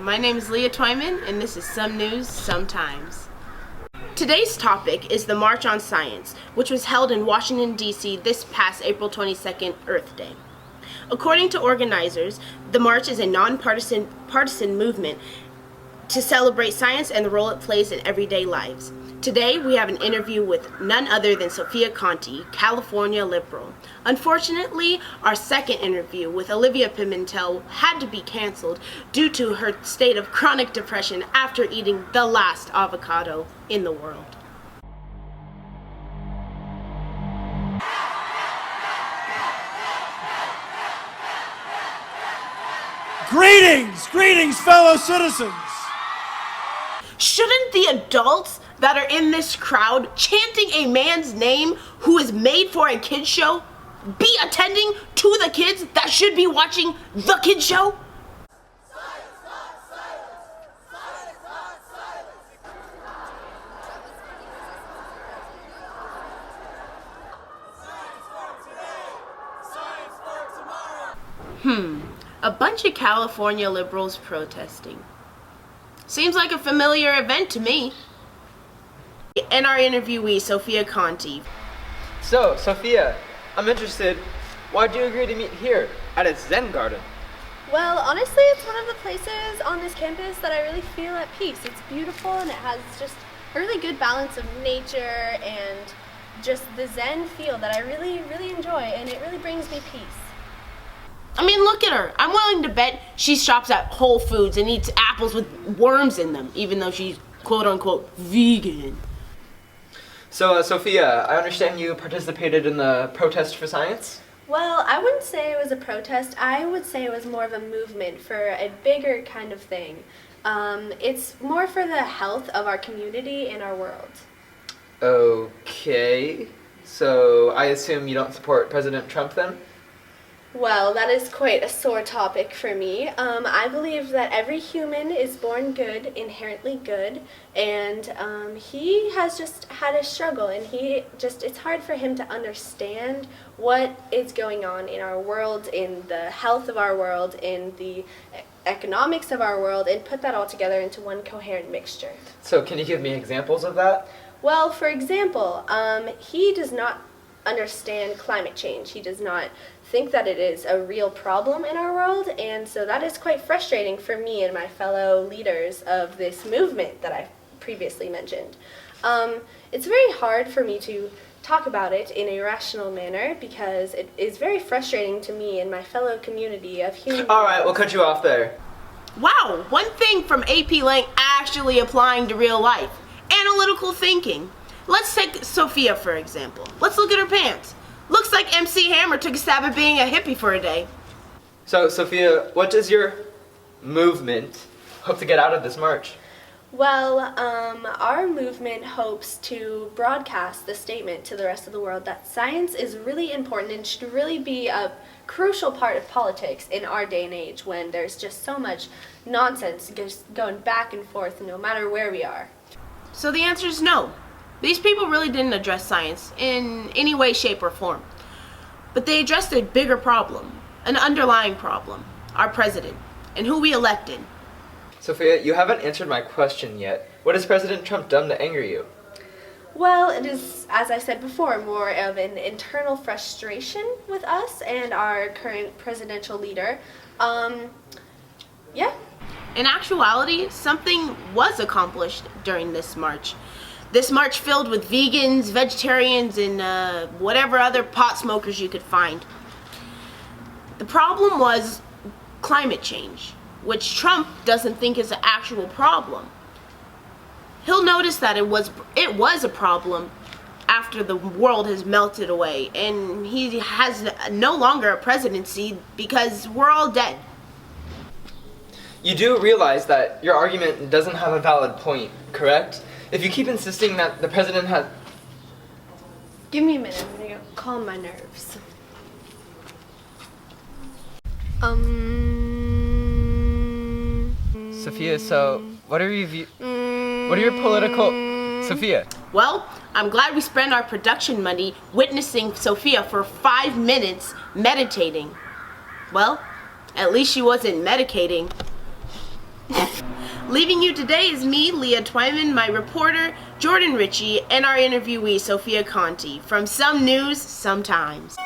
my name is Leah Twyman, and this is Some News Sometimes. Today's topic is the March on Science, which was held in Washington, D.C. this past April 22nd, Earth Day. According to organizers, the march is a partisan movement to celebrate science and the role it plays in everyday lives. Today, we have an interview with none other than Sophia Conti, California liberal. Unfortunately, our second interview with Olivia Pimentel had to be canceled due to her state of chronic depression after eating the last avocado in the world. Greetings, fellow citizens. Shouldn't the adults that are in this crowd chanting a man's name who is made for a kids show be attending to the kids that should be watching the kids show? A bunch of California liberals protesting. Seems like a familiar event to me. And our interviewee, Sophia Conti. So, Sophia, I'm interested. Why'd you agree to meet here at a Zen garden? Well, honestly, it's one of the places on this campus that I really feel at peace. It's beautiful and it has just a really good balance of nature and just the Zen feel that I really, really enjoy, and it really brings me peace. I mean, look at her. I'm willing to bet she shops at Whole Foods and eats apples with worms in them, even though she's quote-unquote vegan. So, Sophia, I understand you participated in the protest for science? Well, I wouldn't say it was a protest. I would say it was more of a movement for a bigger kind of thing. It's more for the health of our community and our world. Okay. So, I assume you don't support President Trump then? Well, that is quite a sore topic for me. I believe that every human is born good, inherently good, and he has just had a struggle, and it's hard for him to understand what is going on in our world, in the health of our world, in the economics of our world, and put that all together into one coherent mixture. So, can you give me examples of that? Well, for example, he does not understand climate change. He does not think that it is a real problem in our world, and so that is quite frustrating for me and my fellow leaders of this movement that I previously mentioned. It's very hard for me to talk about it in a rational manner because it is very frustrating to me and my fellow community of human All right, we'll cut you off there. Wow, one thing from AP Lang actually applying to real life. Analytical thinking. Let's take Sophia, for example. Let's look at her pants. Looks like MC Hammer took a stab at being a hippie for a day. So, Sophia, what does your movement hope to get out of this march? Well, our movement hopes to broadcast the statement to the rest of the world that science is really important and should really be a crucial part of politics in our day and age when there's just so much nonsense just going back and forth no matter where we are. So the answer is no. These people really didn't address science in any way, shape, or form. But they addressed a bigger problem, an underlying problem, our president, and who we elected. Sophia, you haven't answered my question yet. What has President Trump done to anger you? Well, it is, as I said before, more of an internal frustration with us and our current presidential leader. Yeah. In actuality, something was accomplished during this march. This march filled with vegans, vegetarians, and whatever other pot smokers you could find. The problem was climate change, which Trump doesn't think is an actual problem. He'll notice that it was a problem after the world has melted away, and he has no longer a presidency because we're all dead. You do realize that your argument doesn't have a valid point, correct? If you keep insisting that the president has... Give me a minute, I'm gonna go calm my nerves. Sophia, so what are your political... Sophia. Well, I'm glad we spent our production money witnessing Sophia for 5 minutes meditating. Well, at least she wasn't medicating. Leaving you today is me, Leah Twyman, my reporter, Jordan Ritchie, and our interviewee, Sophia Conti, from Some News, Sometimes.